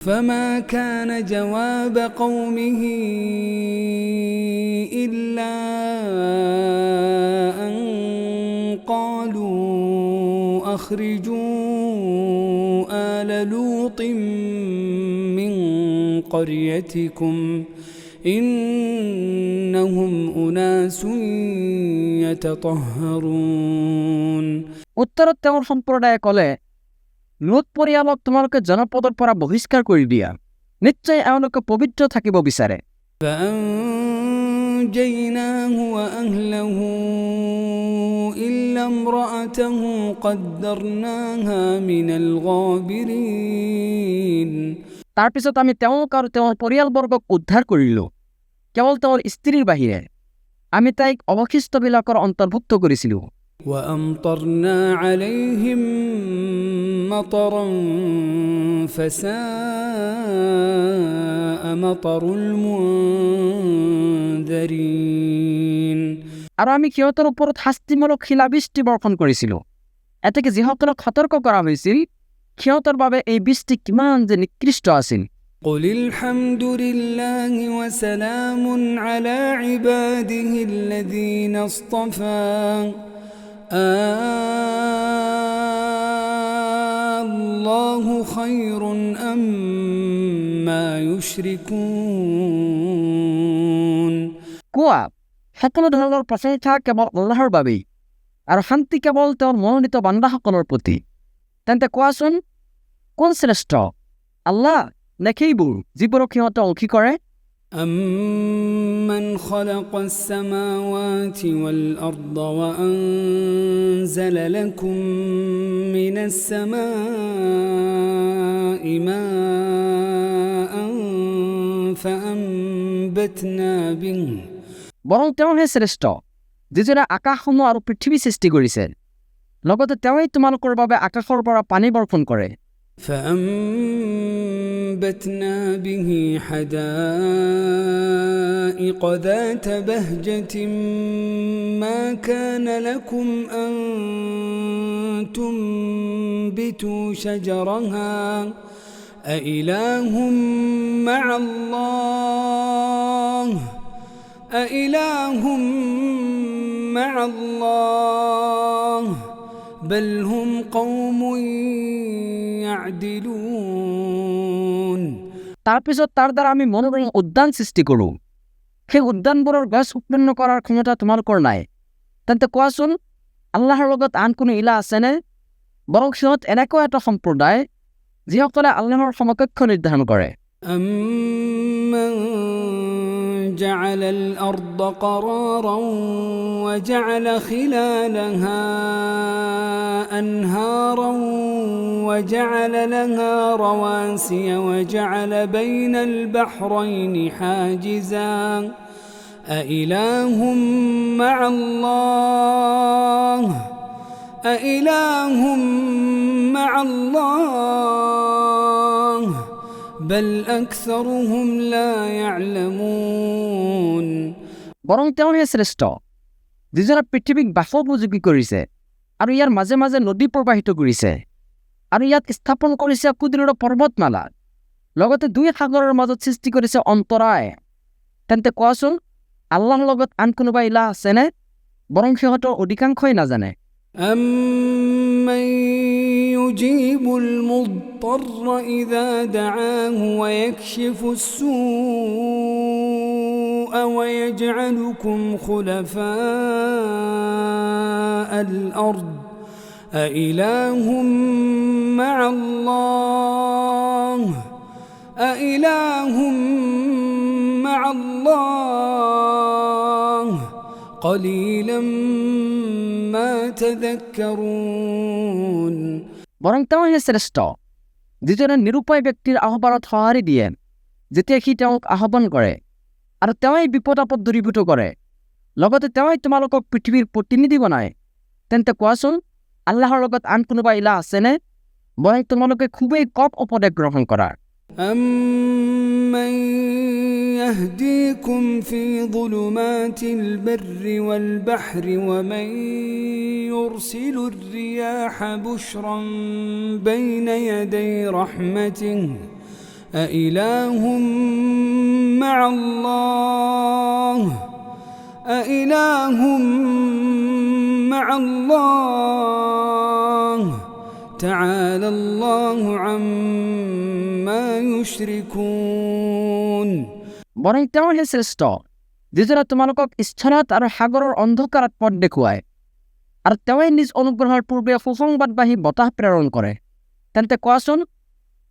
فما كان جواب قومه إلا أن قالوا أخرجوا آل لوط من قريتكم إنهم أناس يتطهرون উত্তৰত তেওঁৰ সম্প্ৰদায়ে ক'লে, লুত পৰিয়ালক তোমালোকে জনপদৰ পৰা বহিষ্কাৰ কৰি দিয়া, নিশ্চয় এওঁলোকে পবিত্ৰ থাকিব বিচাৰে। فأنجيناه وأهله إلا امرأته قدرناها من الغابرين তাৰপিছত আমি তেওঁক আৰু তেওঁৰ পৰিয়ালবৰ্গক উদ্ধাৰ কৰিলোঁ, কেৱল তেওঁৰ স্ত্ৰীৰ বাহিৰে আমি তাইক অৱশিষ্টবিলাকৰ অন্তৰ্ভুক্ত কৰিছিলোঁ। وأمطرنا عليهم مطرا فساء مطر المنذرين আৰু আমি সিহঁতৰ ওপৰত শাস্তিমূলক শিলাবৃষ্টি বৰ্ষণ কৰিছিলোঁ, এতেকে যিসকলক সতৰ্ক কৰা হৈছিল সিহঁতৰ বাবে এই বৃষ্টি কিমান যে নিকৃষ্ট আছিল। قل الحمد لله وسلام على عباده الذين اصطفى الله خير أما يشركون কোৱা, সকলো ধৰণৰ প্ৰশংসা কেৱল আল্লাহৰ বাবেই আৰু শান্তি কেৱল তেওঁৰ মনোনীত বান্দাসকলৰ প্ৰতি। তেন্তে কোৱাচোন, কোন শ্ৰেষ্ঠ, আল্লাহ নে সেইবোৰ যিবোৰক সিহঁতে অংশী কৰে? أَمَّنْ خَلَقَ السَّمَاوَاتِ وَالْأَرْضَ وَأَنزَلَ لَكُم مِّنَ السَّمَاءِ مَاءً فَأَنبَتْنَا بِهِ বৰং তেওঁহে শ্ৰেষ্ঠ, যিজনে আকাশসমূহ আৰু পৃথিৱী সৃষ্টি কৰিছে, লগতে তেওঁই তোমালোকৰ বাবে আকাশৰ পৰা পানী বৰ্ষণ কৰে। فأنبتنا به حدائق ذات بهجة ما كان لكم أن تنبتوا شجرها أإله مع الله أإله مع الله بل هم قوم يعدلون তাৰপিছত তাৰ দ্বাৰা আমি মনোৰম উদ্যান সৃষ্টি কৰোঁ, সেই উদ্যানবোৰৰ গছ উৎপন্ন কৰাৰ ক্ষমতা তোমালোকৰ নাই। তেন্তে কোৱাচোন, আল্লাহৰ লগত আন কোনো ইলা আছেনে? বৰং সিহঁত এনেকুৱা এটা সম্প্ৰদায় যিসকলে আল্লাহৰ সমকক্ষ নিৰ্ধাৰণ কৰে। أَمَّنْ جَعَلَ الْأَرْضَ قَرَارًا وَجَعَلَ خِلَالَهَا أَنْهَارًا وَجَعَلَ لَهَا رَوَاسِيَ وَجَعَلَ بَيْنَ الْبَحْرَيْنِ حَاجِزًا أَإِلَهٌ مَّعَ اللَّهِ أَإِلَهٌ مَّعَ اللَّهِ بل أكثرهم لا يعلمون বৰং তেওঁহে শ্ৰেষ্ঠ, যিজনে পৃথিৱীক বাসোপযোগী কৰিছে আৰু ইয়াৰ মাজে মাজে নদী প্ৰবাহিত কৰিছে আৰু ইয়াত স্থাপন কৰিছে সুদৃঢ় পৰ্বতমালা, লগতে দুই সাগৰৰ মাজত সৃষ্টি কৰিছে অন্তৰায়। তেন্তে কোৱাচোন, আল্লাহৰ লগত আন কোনোবা ইলা আছেনে? বৰং সিহঁতৰ অধিকাংশই নাজানে। أَمَّن يُجِيبُ الْمُضْطَرَّ إِذَا دَعَاهُ وَيَكْشِفُ السُّوءَ وَيَجْعَلُكُمْ خُلَفَاءَ الْأَرْضِ أَإِلَهٌ مَّعَ اللَّهِ أَإِلَهٌ مَّعَ اللَّهِ قَلِيلًا مَا تَذَكَّرُونَ বৰং তেওঁহে শ্ৰেষ্ঠ, যিজনে নিৰুপায় ব্যক্তিৰ আহ্বানত সঁহাৰি দিয়ে যেতিয়া সি তেওঁক আহ্বান কৰে, আৰু তেওঁই বিপদ আপদ দূৰীভূত কৰে, লগতে তেওঁই তোমালোকক পৃথিৱীৰ প্ৰতিনিধি বনায়। তেন্তে কোৱাচোন, আল্লাহৰ লগত আন কোনোবা ইলা আছেনে? বৰং তোমালোকে খুবেই কম উপদেশ গ্ৰহণ কৰা। أَمَّن يَهْدِيكُمْ فِي ظُلُمَاتِ الْبَرِّ وَالْبَحْرِ وَمَن يُرْسِلُ الرِّيَاحَ بُشْرًا بَيْنَ يَدَيْ رَحْمَتِهِ أإله مع الله أإله مع الله تعالى الله عما يشركون বৰং তেওঁহে শ্ৰেষ্ঠ যিজনে তোমালোকক স্থলত আৰু সাগৰৰ অন্ধকাৰত পথ দেখুৱায় আৰু তেওঁৱে নিজ অনুগ্ৰহৰ পূৰ্বে সুসংবাদবাহী বতাহ প্ৰেৰণ কৰে তেন্তে কোৱাচোন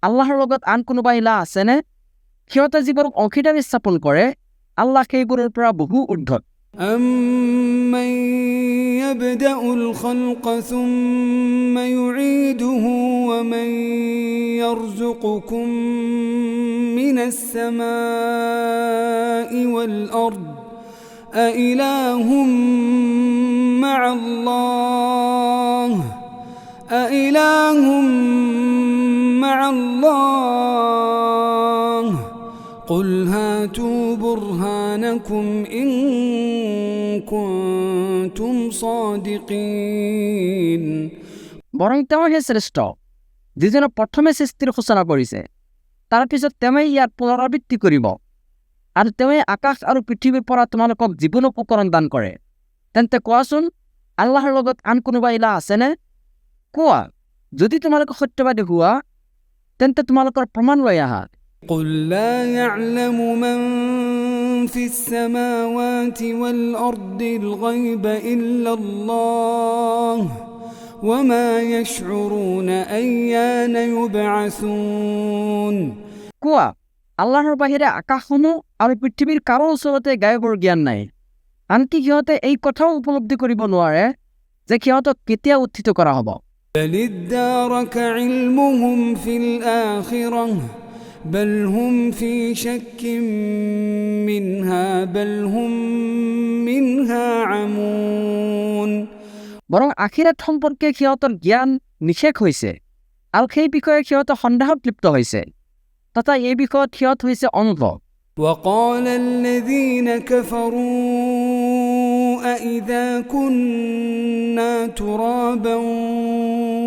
আল্লাহৰ লগত আন কোনোবা ইলাহ আছেনে সিহঁতে যিবোৰক অংশীদাৰী স্থাপন কৰে আল্লাহ সেইবোৰৰ পৰা বহু ঊৰ্ধত أَمَّن يَبْدَأُ الْخَلْقَ ثُمَّ يُعِيدُهُ وَمَن يَرْزُقُكُم مِّنَ السَّمَاءِ وَالْأَرْضِ أَإِلَٰهٌ مَّعَ اللَّهِ أَإِلَٰهٌ مَّعَ اللَّهِ قُلْ هَاتُوا بُرْهَانَكُمْ إِن كُنتُمْ صَادِقِينَ বৰং তেওঁহে শ্ৰেষ্ঠ যিজনে প্ৰথমে সৃষ্টিৰ সূচনা কৰিছে তাৰ পিছত তেওঁৱে ইয়াৰ পুনৰাবৃত্তি কৰিব আৰু তেওঁৱে আকাশ আৰু পৃথিৱীৰ পৰা তোমালোকক জীৱন উপকৰণ দান কৰে তেন্তে কোৱাচোন আল্লাহৰ লগত আন কোনোবা ইলাহ আছেনে কোৱা যদি তোমালোকে সত্যবাদী হোৱা তেন্তে তোমালোকৰ প্ৰমাণ লৈ আহা قُل لَّا يَعْلَمُ مَن فِي السَّمَاوَاتِ وَالْأَرْضِ الْغَيْبَ إِلَّا اللَّهُ وَمَا يَشْعُرُونَ أَيَّانَ يُبْعَثُونَ কোৱা আল্লাহৰ বাহিৰে আকাশসমূহ আৰু পৃথিৱীৰ কাৰো ওচৰতে গায়বৰ জ্ঞান নাই আনকি সিহঁতে এই কথাও উপলব্ধি কৰিব নোৱাৰে যে সিহঁতক কেতিয়া উত্থিত কৰা হ'ব بَلِ ادَّارَكَ عِلْمُهُمْ فِي الْآخِرَةِ بل هم في شك منها بل هم منها عمون বৰং আখিৰাত সম্পৰ্কে সিহঁতৰ জ্ঞান নিষেধ হৈছে আৰু সেই বিষয়ে সিহঁত সন্দেহত লিপ্ত হৈছে তথা এই বিষয়ত সিহঁত হৈছে অন্ধ وقال الذين كفروا أإذا كنا ترابا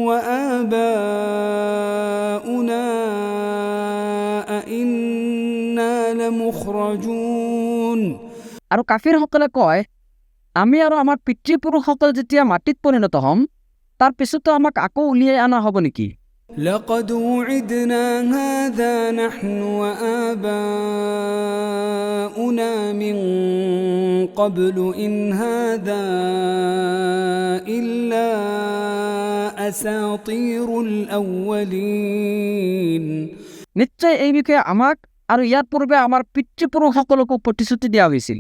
وآباؤنا أئنا لمخرجون আৰু কাফিৰসকলে কয় আমি আৰু আমাৰ পিতৃপুৰুষসকল যেতিয়া মাটিত পৰিণত হ'ম তাৰ পিছতো আমাক আকৌ উলিয়াই অনা হ'ব নেকি لقد وعدنا هذا نحن وآباؤنا من قبل إن هذا إلا أساطير الأولين নিশ্চয় এই বিষয়ে আমাক আৰু ইয়াৰ পূৰ্বে আমাৰ পিতৃপুৰুষসকলকো প্ৰতিশ্ৰুতি দিয়া হৈছিল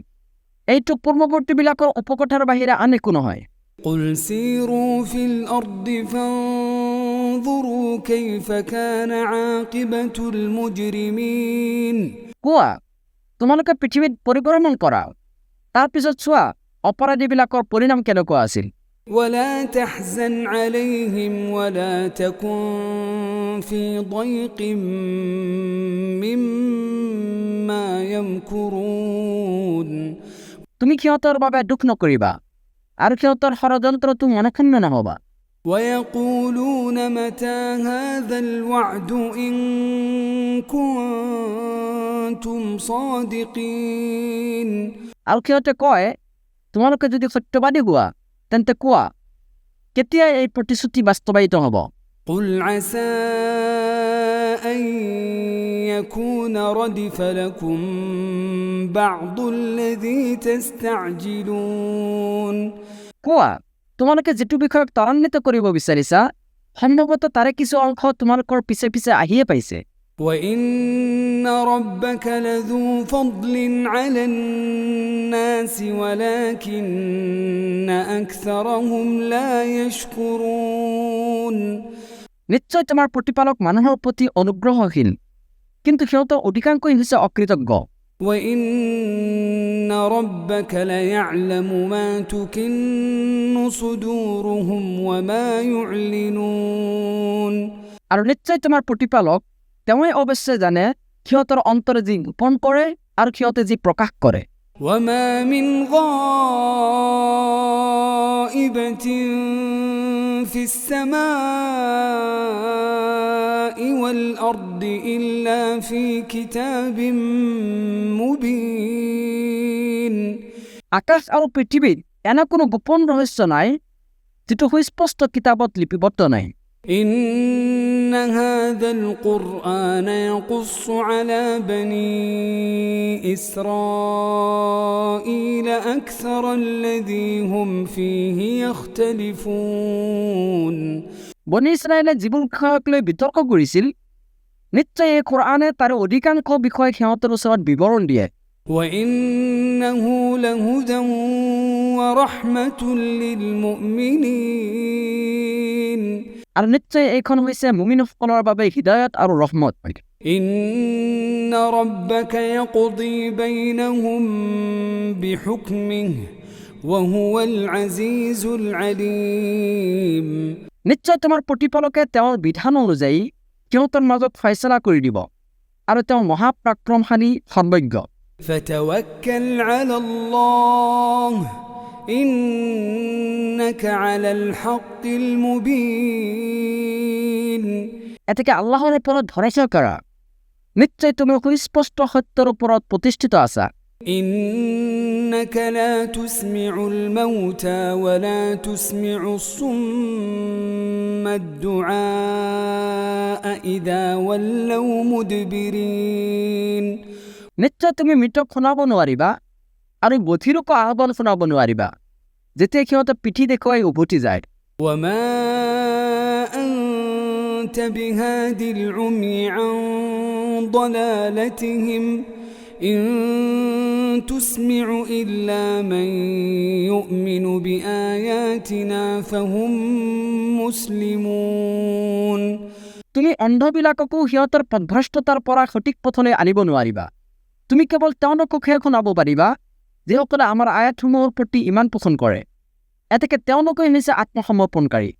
এইটো পূৰ্বৱৰ্তীবিলাকৰ উপকথাৰ বাহিৰে আন একো নহয় قل سيروا في الأرض فانظروا كيف كان عاقبة المجرمين কোৱা তোমালোকে পৃথিৱীত পৰিভ্ৰমণ কৰা তাৰ পিছত চোৱা অপৰাধীবিলাকৰ পৰিণাম কেনেকুৱা আছিল ولا تحزن عليهم ولا تكن في ضيق مما يمكرون তুমি সিহঁতৰ বাবে দুখ নকৰিবা আৰু সিহঁতৰ ষড়যন্ত্ৰটো মনক্ষুণ্ণ নহবা ويقولون متى هذا الوعد إن كنتم صادقين আৰু সিহঁতে কয় তোমালোকে যদি সত্যবাদী হোৱা তেন্তে কোৱা কেতিয়া এই প্ৰতিশ্ৰুতি বাস্তৱায়িত হ'ব قل عسى أن يكون ردف لكم بعض الذي تستعجلون কোৱা তোমালোকে যেটো বিষয়ক ত্বৰান্বিত কৰিব বিচাৰিছা সম্ভৱতঃ তাৰে কিছু অংশ তোমালোকৰ পিছে পিছে আহিয়ে পাইছে وإن ربك لذو فضل على الناس ولكن أكثرهم لا يشكرون নিশ্চয় তোমাৰ প্ৰতিপালক মানুহৰ প্ৰতি অনুগ্ৰহশীল কিন্তু সিহঁতৰ অধিকাংশই হৈছে অকৃতজ্ঞ وإن ربك ليعلم ما تكن صدورهم وما يعلنون আৰু নিশ্চয় তোমাৰ প্ৰতিপালক তেওঁৱে অৱশ্যে জানে সিহঁতৰ অন্তৰে যি গোপন কৰে আৰু সিহঁতে যি প্ৰকাশ কৰে وما من غائبة في السماء والأرض إلا في كتاب مبين আকাশ আৰু পৃথিৱীত এনে কোনো গোপন ৰহস্য নাই যিটো সুস্পষ্ট কিতাপত লিপিবদ্ধ নাই إن هذا القرآن يقص على بني إسرائيل أكثر الذي هم فيه يختلفون বনি ইছৰাইলে যিবোৰ বিষয়ক লৈ বিতৰ্ক কৰিছিল নিশ্চয় এই কোৰআনে তাৰ অধিকাংশ বিষয় সিহঁতৰ ওচৰত বিৱৰণ দিয়ে وإنه لهدى ورحمة للمؤمنين আৰু নিশ্চয় এইখন হৈছে মুমিনসকলৰ বাবে হিদায়াত আৰু ৰহমত إن ربك يقضي بينهم بحكمه وهو العزيز العليم নিশ্চয় তোমাৰ প্ৰতিপালকে তেওঁৰ বিধান অনুযায়ী সিহঁতৰ মাজত ফয়ছলা কৰি দিব আৰু তেওঁ মহাপৰাক্ৰমশালী সৰ্বজ্ঞ فتوكل على الله إنك على الحق المبين এতেকে আল্লাহৰ ওপৰত ভৰসা কৰা নিশ্চয় তুমি সুস্পষ্ট সত্যৰ ওপৰত প্ৰতিষ্ঠিত আছা إنك لا تسمع الموتى ولا تسمع الصم الدعاء إذا ولوا مدبرين নিশ্চয় তুমি মৃতক শুনাব নোৱাৰিবা আৰু বধিৰকো আহ্বান শুনাব নোৱাৰিবা যেতিয়া সিহঁতে পিঠি দেখুৱাই উভতি যায় وما أنت بهاد العمي عن ضلالتهم إن تسمع إلا من يؤمن بآياتنا فهم مسلمون তুমি অন্ধবিলাককো সিহঁতৰ পথভ্ৰষ্টতাৰ পৰা সঠিক পথলৈ আনিব নোৱাৰিবা তুমি কেৱল তেওঁলোককহে শুনাব পাৰিবা যিসকলে আমাৰ আয়াতসমূহৰ প্ৰতি ইমান পোষণ কৰে এতেকে তেওঁলোকে হৈছে আত্মসমৰ্পণকাৰী